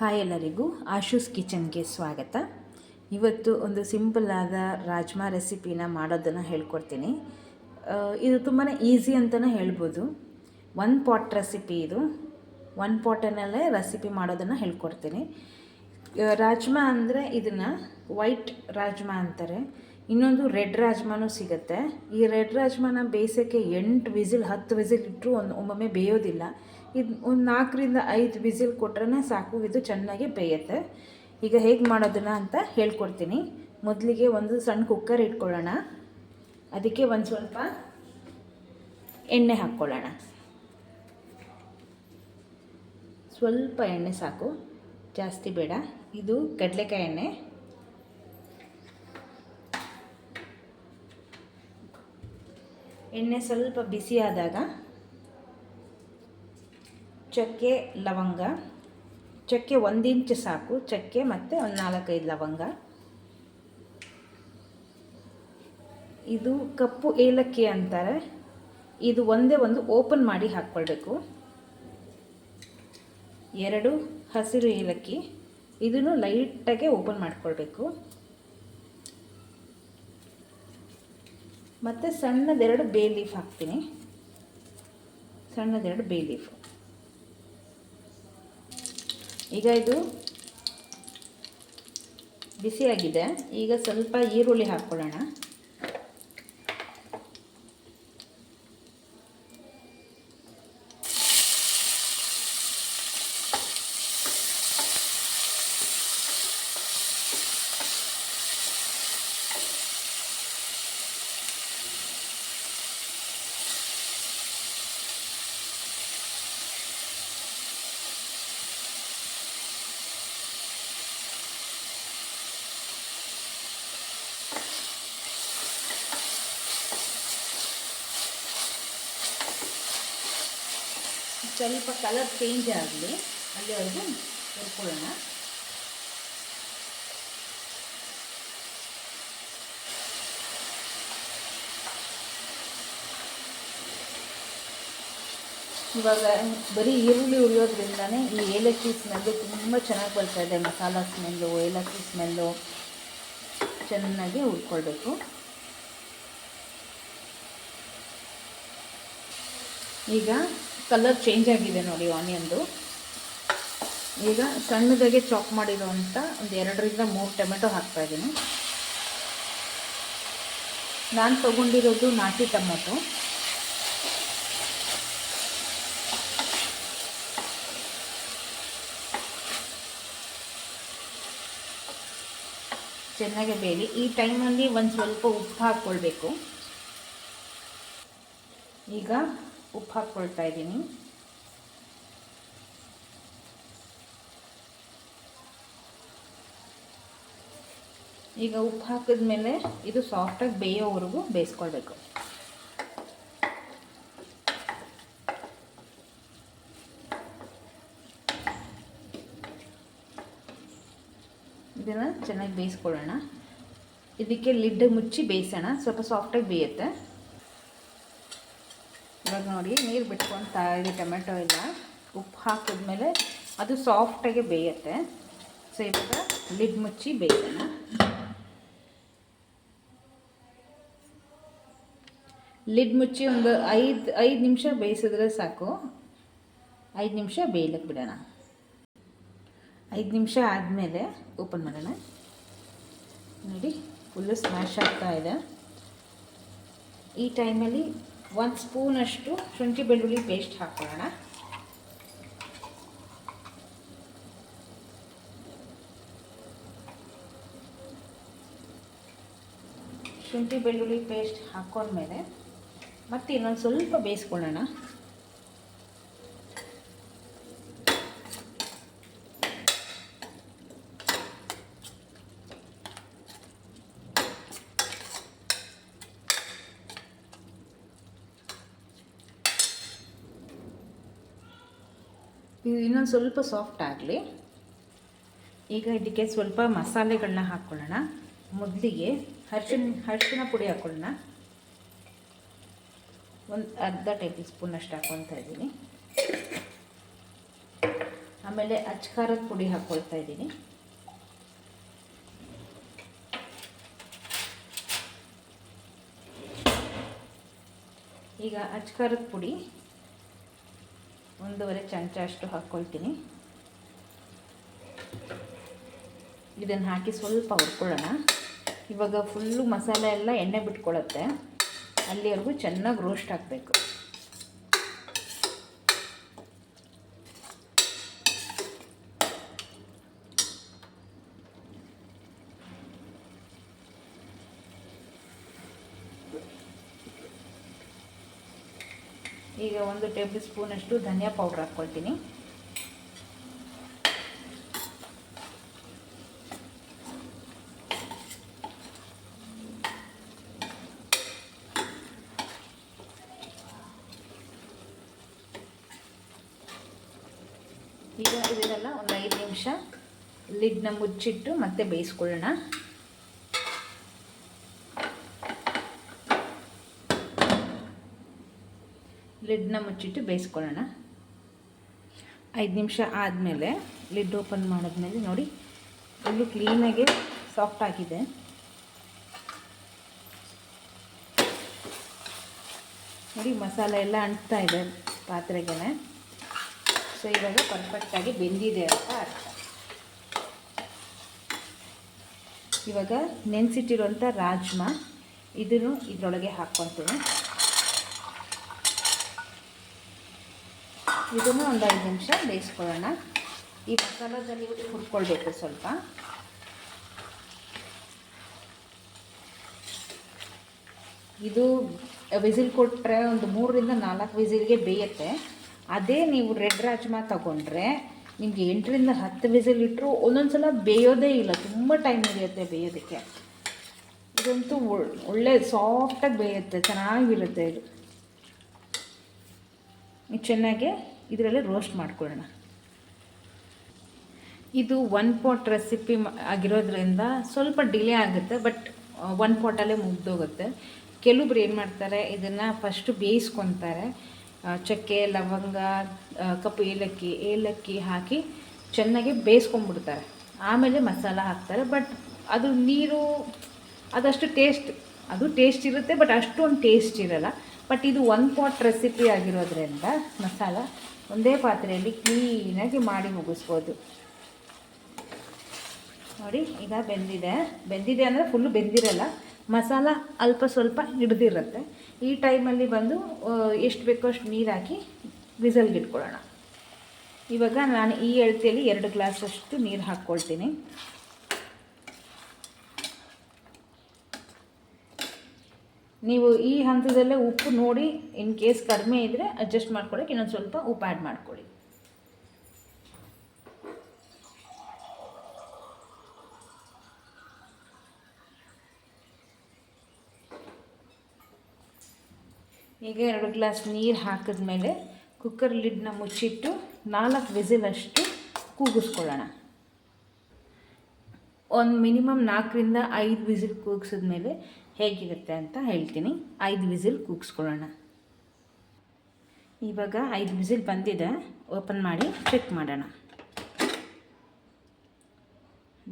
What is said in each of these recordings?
Hi ಎಲ್ಲರಿಗೂ ಆಶೂಸ್ ಕಿಚನ್ಗೆ ಸ್ವಾಗತ. ಇವತ್ತು ಒಂದು ಸಿಂಪಲ್ ಆದ ರಾಜ್ಮಾ ರೆಸಿಪಿನ ಮಾಡೋದನ್ನು ಹೇಳ್ಕೊಡ್ತೀನಿ. ಇದು ತುಂಬಾ ಈಸಿ ಅಂತಲೇ ಹೇಳ್ಬೋದು. ಒನ್ ಪಾಟ್ ರೆಸಿಪಿ ಇದು. ಒನ್ ಪಾಟನಲ್ಲೇ ರೆಸಿಪಿ ಮಾಡೋದನ್ನು ಹೇಳ್ಕೊಡ್ತೀನಿ. ರಾಜ್ಮಾ ಅಂದರೆ ಇದನ್ನು ವೈಟ್ ರಾಜ್ಮಾ ಅಂತಾರೆ, ಇನ್ನೊಂದು ರೆಡ್ ರಾಜ್ಮಾನೂ ಸಿಗುತ್ತೆ. ಈ ರೆಡ್ ರಾಜ್ಮಾನ ಬೇಯಿಸೋಕ್ಕೆ 8 ವಿಸಿಲ್ 10 ವಿಸಿಲ್ ಇಟ್ಟರು ಒಮ್ಮೊಮ್ಮೆ ಬೇಯೋದಿಲ್ಲ. ಇದು ಒಂದು 4ರಿಂದ 5 ವಿಸಿಲ್ ಕೊಟ್ರೆ ಸಾಕು, ಇದು ಚೆನ್ನಾಗಿ ಬೇಯುತ್ತೆ. ಈಗ ಹೇಗೆ ಮಾಡೋದನ್ನ ಅಂತ ಹೇಳ್ಕೊಡ್ತೀನಿ. ಮೊದಲಿಗೆ ಒಂದು ಸಣ್ಣ ಕುಕ್ಕರ್ ಇಟ್ಕೊಳ್ಳೋಣ. ಅದಕ್ಕೆ ಒಂದು ಸ್ವಲ್ಪ ಎಣ್ಣೆ ಹಾಕ್ಕೊಳ್ಳೋಣ. ಸ್ವಲ್ಪ ಎಣ್ಣೆ ಸಾಕು, ಜಾಸ್ತಿ ಬೇಡ. ಇದು ಕಡಲೆಕಾಯಿ ಎಣ್ಣೆ. ಎಣ್ಣೆ ಸ್ವಲ್ಪ ಬಿಸಿ ಆದಾಗ ಚಕ್ಕೆ ಲವಂಗ, ಚಕ್ಕೆ 1 ಇಂಚ್ ಸಾಕು ಚಕ್ಕೆ, ಮತ್ತು ಒಂದು 4-5 ಲವಂಗ. ಇದು ಕಪ್ಪು ಏಲಕ್ಕಿ ಅಂತಾರೆ, ಇದು ಒಂದೇ ಒಂದು ಓಪನ್ ಮಾಡಿ ಹಾಕ್ಕೊಳ್ಬೇಕು. 2 ಹಸಿರು ಏಲಕ್ಕಿ, ಇದನ್ನು ಲೈಟಾಗೆ ಓಪನ್ ಮಾಡ್ಕೊಳ್ಬೇಕು. ಮತ್ತು ಸಣ್ಣದೆರಡು ಬೇ ಲೀಫ್ ಹಾಕ್ತೀನಿ. ಸಣ್ಣದೆರಡು ಬೇ ಲೀಫ್. ಈಗ ಇದು ಬಿಸಿಯಾಗಿದೆ. ಈಗ ಸ್ವಲ್ಪ ಈರುಳ್ಳಿ ಹಾಕ್ಕೊಳ್ಳೋಣ. ಸ್ವಲ್ಪ ಕಲರ್ ಚೇಂಜ್ ಆಗಲಿ, ಅಲ್ಲಿವರೆಗೂ ಹುರ್ಕೊಳ್ಳೋಣ. ಇವಾಗ ಬರೀ ಈರುಳ್ಳಿ ಉರಿಯೋದ್ರಿಂದನೇ ಈ ಏಲಕ್ಕಿ ಸ್ಮೆಲ್ಲು ತುಂಬ ಚೆನ್ನಾಗಿ ಬರ್ತಾಯಿದೆ. ಮಸಾಲ ಸ್ಮೆಲ್ಲು, ಏಲಕ್ಕಿ ಸ್ಮೆಲ್ಲು ಚೆನ್ನಾಗಿ ಹುರ್ಕೊಳ್ಬೇಕು. ಈಗ ಕಲರ್ ಚೇಂಜ್ ಆಗಿದೆ ನೋಡಿ ಆನಿಯನ್ದು. ಈಗ ಸಣ್ಣದಾಗೆ ಚಾಪ್ ಮಾಡಿರೋವಂಥ ಒಂದು 2ರಿಂದ 3 ಟೊಮೆಟೊ ಹಾಕ್ತಾಯಿದ್ದೀನಿ. ನಾನು ತೊಗೊಂಡಿರೋದು ನಾಟಿ ಟೊಮೊಟೊ. ಚೆನ್ನಾಗಿ ಬೇಯಲಿ. ಈ ಟೈಮಲ್ಲಿ ಒಂದು ಸ್ವಲ್ಪ ಉಪ್ಪು ಹಾಕ್ಕೊಳ್ಬೇಕು. ಈಗ ಉಪ್ಪು ಹಾಕ್ಕೊಳ್ತಾ ಇದ್ದೀನಿ. ಈಗ ಉಪ್ಪು ಹಾಕಿದ್ಮೇಲೆ ಇದು ಸಾಫ್ಟಾಗಿ ಬೇಯೋವರೆಗೂ ಬೇಯಿಸ್ಕೊಳ್ಬೇಕು. ಇದನ್ನು ಚೆನ್ನಾಗಿ ಬೇಯಿಸ್ಕೊಳ್ಳೋಣ. ಇದಕ್ಕೆ ಲಿಡ್ ಮುಚ್ಚಿ ಬೇಯಿಸೋಣ, ಸ್ವಲ್ಪ ಸಾಫ್ಟಾಗಿ ಬೇಯುತ್ತೆ. ಇವಾಗ ನೋಡಿ ನೀರು ಬಿಟ್ಕೊಳ್ತಾ ಇದೆ ಟೊಮೆಟೊ ಎಲ್ಲ. ಉಪ್ಪು ಹಾಕಿದ್ಮೇಲೆ ಅದು ಸಾಫ್ಟಾಗಿ ಬೇಯುತ್ತೆ. ಸೊ ಇವಾಗ ಲಿಡ್ ಮುಚ್ಚಿ ಬೇಯಿಸೋಣ. ಲಿಡ್ ಮುಚ್ಚಿ ಒಂದು 5 ನಿಮಿಷ ಬೇಯಿಸಿದ್ರೆ ಸಾಕು. 5 ನಿಮಿಷ ಬೇಯಲಿಕ್ಕೆ ಬಿಡೋಣ. 5 ನಿಮಿಷ ಆದಮೇಲೆ ಓಪನ್ ಮಾಡೋಣ. ನೋಡಿ ಫುಲ್ಲು ಸ್ಮ್ಯಾಶ್ ಆಗ್ತಾ ಇದೆ. ಈ ಟೈಮಲ್ಲಿ 1 ಸ್ಪೂನಷ್ಟು ಶುಂಠಿ ಬೆಳ್ಳುಳ್ಳಿ ಪೇಸ್ಟ್ ಹಾಕ್ಕೊಳ್ಳೋಣ. ಶುಂಠಿ ಬೆಳ್ಳುಳ್ಳಿ ಪೇಸ್ಟ್ ಹಾಕ್ಕೊಂಡ್ಮೇಲೆ ಮತ್ತೆ ಇನ್ನೊಂದು ಸ್ವಲ್ಪ ಬೇಯಿಸ್ಕೊಳ್ಳೋಣ. ಇದು ಇನ್ನೊಂದು ಸ್ವಲ್ಪ ಸಾಫ್ಟ್ ಆಗಲಿ. ಈಗ ಇದಕ್ಕೆ ಸ್ವಲ್ಪ ಮಸಾಲೆಗಳನ್ನ ಹಾಕ್ಕೊಳ್ಳೋಣ. ಮೊದಲಿಗೆ ಅರಿಶಿನ ಪುಡಿ ಹಾಕ್ಕೊಳ್ಳೋಣ. ಒಂದು ಅರ್ಧ ಟೇಬಲ್ ಸ್ಪೂನ್ ಅಷ್ಟು ಹಾಕ್ಕೊತಾ ಇದ್ದೀನಿ. ಆಮೇಲೆ ಅಚ್ಕಾರದ ಪುಡಿ ಹಾಕ್ಕೊಳ್ತಾ ಇದ್ದೀನಿ. ಈಗ ಅಚ್ಕಾರದ ಪುಡಿ 1.5 ಚಮಚ ಅಷ್ಟು ಹಾಕ್ಕೊಳ್ತೀನಿ. ಇದನ್ನು ಹಾಕಿ ಸ್ವಲ್ಪ ಹುರ್ಕೊಳ್ಳೋಣ. ಇವಾಗ ಫುಲ್ಲು ಮಸಾಲೆ ಎಲ್ಲ ಎಣ್ಣೆ ಬಿಟ್ಕೊಳ್ಳುತ್ತೆ, ಅಲ್ಲಿವರೆಗೂ ಚೆನ್ನಾಗಿ ರೋಸ್ಟ್ ಆಗಬೇಕು. ಈಗ 1 ಟೇಬಲ್ ಸ್ಪೂನಷ್ಟು ಧನಿಯಾ ಪೌಡ್ರ್ ಹಾಕ್ಕೊಳ್ತೀನಿ. ಈಗ ಇದನ್ನೆಲ್ಲ ಒಂದು 5 ನಿಮಿಷ ಲಿಡ್ನ ಮುಚ್ಚಿಟ್ಟು ಮತ್ತೆ ಬೇಯಿಸ್ಕೊಳ್ಳೋಣ. ಲಿಡ್ನ ಮುಚ್ಚಿಟ್ಟು ಬೇಯಿಸ್ಕೊಳ್ಳೋಣ. 5 ನಿಮಿಷ ಆದಮೇಲೆ ಲಿಡ್ ಓಪನ್ ಮಾಡಿದ್ಮೇಲೆ ನೋಡಿ ಫುಲ್ಲು ಕ್ಲೀನಾಗಿ ಸಾಫ್ಟ್ ಆಗಿದೆ. ನೋಡಿ ಮಸಾಲೆ ಎಲ್ಲ ಅಂಟ್ತಾ ಇದೆ ಪಾತ್ರೆಗೆ. ಸೊ ಇವಾಗ ಪರ್ಫೆಕ್ಟಾಗಿ ಬೆಂದಿದೆ ಅಂತ ಅರ್ಥ. ಇವಾಗ ನೆನೆಸಿಟ್ಟಿರುವಂಥ ರಾಜ್ಮಾ ಇದನ್ನು ಇದರೊಳಗೆ ಹಾಕ್ಕೊಳ್ತೀನಿ. ಇದನ್ನು ಒಂದು 5 ನಿಮಿಷ ಬೇಯಿಸ್ಕೊಳ್ಳೋಣ. ಈ ಮಸಾಲದಲ್ಲಿ ಹುರ್ಕೊಳ್ಬೇಕು ಸ್ವಲ್ಪ. ಇದು ವಿಸಿಲ್ ಕೊಟ್ಟರೆ ಒಂದು 3ರಿಂದ 4 ವಿಸಿಲ್ಗೆ ಬೇಯುತ್ತೆ. ಅದೇ ನೀವು ರೆಡ್ ರಾಜ್ಮಾ ತಗೊಂಡ್ರೆ ನಿಮಗೆ 8ರಿಂದ 10 ವಿಸಿಲ್ ಇಟ್ಟರು ಒಂದೊಂದು ಸಲ ಬೇಯೋದೇ ಇಲ್ಲ, ತುಂಬ ಟೈಮ್ ಹಿಡಿಯುತ್ತೆ ಬೇಯೋದಕ್ಕೆ. ಇದಂತೂ ಒಳ್ಳೆ ಸಾಫ್ಟಾಗಿ ಬೇಯುತ್ತೆ, ಚೆನ್ನಾಗಿರುತ್ತೆ. ಇದು ಚೆನ್ನಾಗಿ ಇದರಲ್ಲಿ ರೋಸ್ಟ್ ಮಾಡ್ಕೊಳ್ಳೋಣ. ಇದು 1 ಪಾಟ್ ರೆಸಿಪಿ ಆಗಿರೋದ್ರಿಂದ ಸ್ವಲ್ಪ ಡಿಲೇ ಆಗುತ್ತೆ, ಬಟ್ 1 ಪಾಟಲ್ಲೇ ಮುಗ್ದೋಗುತ್ತೆ. ಕೆಲವೊಬ್ರು ಏನು ಮಾಡ್ತಾರೆ, ಇದನ್ನು ಫಸ್ಟು ಬೇಯಿಸ್ಕೊತಾರೆ. ಚಕ್ಕೆ, ಲವಂಗ, ಕಪ್ಪು ಏಲಕ್ಕಿ ಹಾಕಿ ಚೆನ್ನಾಗಿ ಬೇಯಿಸ್ಕೊಂಡ್ಬಿಡ್ತಾರೆ, ಆಮೇಲೆ ಮಸಾಲ ಹಾಕ್ತಾರೆ. ಬಟ್ ಅದು ನೀರು ಅದಷ್ಟು ಟೇಸ್ಟ್ ಇರುತ್ತೆ, ಬಟ್ ಅಷ್ಟೊಂದು ಟೇಸ್ಟ್ ಇರೋಲ್ಲ. ಬಟ್ ಇದು 1 ಪಾಟ್ ರೆಸಿಪಿ ಆಗಿರೋದ್ರಿಂದ ಮಸಾಲ ಒಂದೇ ಪಾತ್ರೆಯಲ್ಲಿ ಕ್ಲೀನಾಗಿ ಮಾಡಿ ಮುಗಿಸ್ಬೋದು. ನೋಡಿ ಈಗ ಬೆಂದಿದೆ ಅಂದರೆ ಫುಲ್ಲು ಬೆಂದಿರಲ್ಲ, ಮಸಾಲ ಅಲ್ಪ ಸ್ವಲ್ಪ ಹಿಡ್ದಿರುತ್ತೆ. ಈ ಟೈಮಲ್ಲಿ ಬಂದು ಎಷ್ಟು ಬೇಕೋ ಅಷ್ಟು ನೀರು ಹಾಕಿ ವಿಸಲ್ಗೆ ಇಟ್ಕೊಳ್ಳೋಣ. ಇವಾಗ ನಾನು ಈ ಅಳತೆಯಲ್ಲಿ 2 ಗ್ಲಾಸಷ್ಟು ನೀರು ಹಾಕ್ಕೊಳ್ತೀನಿ. ನೀವು ಈ ಹಂತದಲ್ಲೇ ಉಪ್ಪು ನೋಡಿ, ಇನ್ ಕೇಸ್ ಕಡಿಮೆ ಇದ್ದರೆ ಅಡ್ಜಸ್ಟ್ ಮಾಡ್ಕೊಳ್ಳೋಕೆ ಇನ್ನೊಂದು ಸ್ವಲ್ಪ ಉಪ್ಪು ಆ್ಯಡ್ ಮಾಡ್ಕೊಳ್ಳಿ. ಈಗ 2 ಗ್ಲಾಸ್ ನೀರು ಹಾಕಿದ್ಮೇಲೆ ಕುಕ್ಕರ್ ಲಿಡ್ನ ಮುಚ್ಚಿಟ್ಟು 4 ವಿಸಿಲಷ್ಟು ಕೂಗಿಸ್ಕೊಳ್ಳೋಣ. ಒಂದು ಮಿನಿಮಮ್ 4ರಿಂದ 5 ವಿಸಿಲ್ ಕೂಗಿಸಿದ್ಮೇಲೆ ಹೇಗಿರುತ್ತೆ ಅಂತ ಹೇಳ್ತೀನಿ. 5 ವಿಸಿಲ್ ಕೂಗಿಸ್ಕೊಳ್ಳೋಣ. ಇವಾಗ 5 ವಿಸಿಲ್ ಬಂದಿದೆ, ಓಪನ್ ಮಾಡಿ ಚೆಕ್ ಮಾಡೋಣ.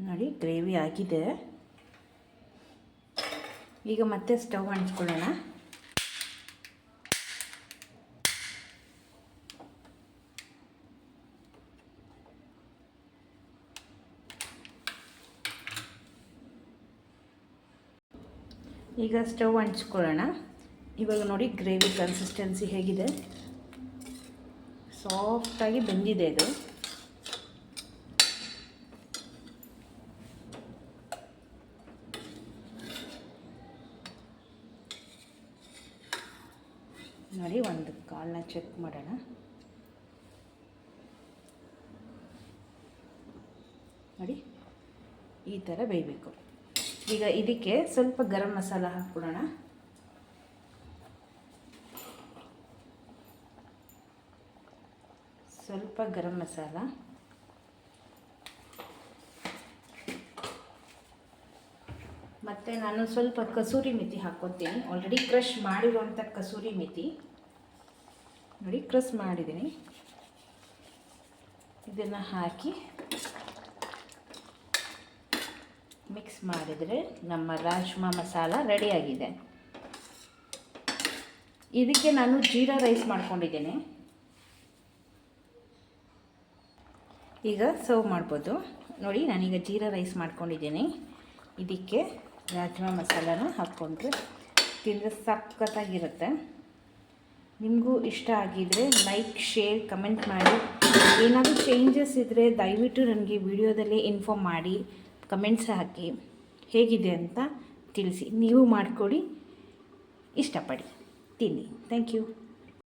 ನೋಡಿ ಗ್ರೇವಿ ಆಗಿದೆ. ಈಗ ಮತ್ತೆ ಸ್ಟವ್ ಅಂಟಿಸ್ಕೊಳ್ಳೋಣ. ಈಗ ಸ್ಟವ್ ಅಂಟಿಸ್ಕೊಳ್ಳೋಣ. ಇವಾಗ ನೋಡಿ ಗ್ರೇವಿ ಕನ್ಸಿಸ್ಟೆನ್ಸಿ ಹೇಗಿದೆ, ಸಾಫ್ಟಾಗಿ ಬೆಂದಿದೆ ಇದು. ನೋಡಿ ಒಂದು ಕಾಳನ್ನ ಚೆಕ್ ಮಾಡೋಣ. ನೋಡಿ ಈ ಥರ ಬೇಯಬೇಕು. ಈಗ ಇದಕ್ಕೆ ಸ್ವಲ್ಪ ಗರಂ ಮಸಾಲ ಹಾಕ್ಬಿಡೋಣ. ಸ್ವಲ್ಪ ಗರಂ ಮಸಾಲ, ಮತ್ತು ನಾನು ಸ್ವಲ್ಪ ಕಸೂರಿ ಮೆಥಿ ಹಾಕ್ಕೊತೀನಿ. ಆಲ್ರೆಡಿ ಕ್ರಷ್ ಮಾಡಿರುವಂಥ ಕಸೂರಿ ಮೆಥಿ ನೋಡಿ, ಕ್ರಷ್ ಮಾಡಿದ್ದೀನಿ. ಇದನ್ನು ಹಾಕಿ ಮಿಕ್ಸ್ ಮಾಡಿದರೆ ನಮ್ಮ ರಾಜ್ಮಾ ಮಸಾಲ ರೆಡಿಯಾಗಿದೆ. ಇದಕ್ಕೆ ನಾನು ಜೀರಾ ರೈಸ್ ಮಾಡ್ಕೊಂಡಿದ್ದೇನೆ. ಈಗ ಸರ್ವ್ ಮಾಡ್ಬೋದು. ನೋಡಿ, ನಾನೀಗ ಜೀರಾ ರೈಸ್ ಮಾಡ್ಕೊಂಡಿದ್ದೀನಿ. ಇದಕ್ಕೆ ರಾಜ್ಮಾ ಮಸಾಲಾನ ಹಾಕ್ಕೊಂಡ್ರೆ ತಿಂದರೆ ಸಖತ್ತಾಗಿರುತ್ತೆ. ನಿಮಗೂ ಇಷ್ಟ ಆಗಿದ್ದರೆ ಲೈಕ್, ಶೇರ್, ಕಮೆಂಟ್ ಮಾಡಿ. ಏನಾದರೂ ಚೇಂಜಸ್ ಇದ್ದರೆ ದಯವಿಟ್ಟು ನನಗೆ ವಿಡಿಯೋದಲ್ಲಿ ಇನ್ಫಾರ್ಮ್ ಮಾಡಿ, ಕಮೆಂಟ್ಸ್ ಹಾಕಿ ಹೇಗಿದೆ ಅಂತ ತಿಳಿಸಿ. ನೀವು ಮಾಡಿಕೊಡಿ, ಇಷ್ಟಪಡಿ, ತಿನ್ನಿ. Thank you.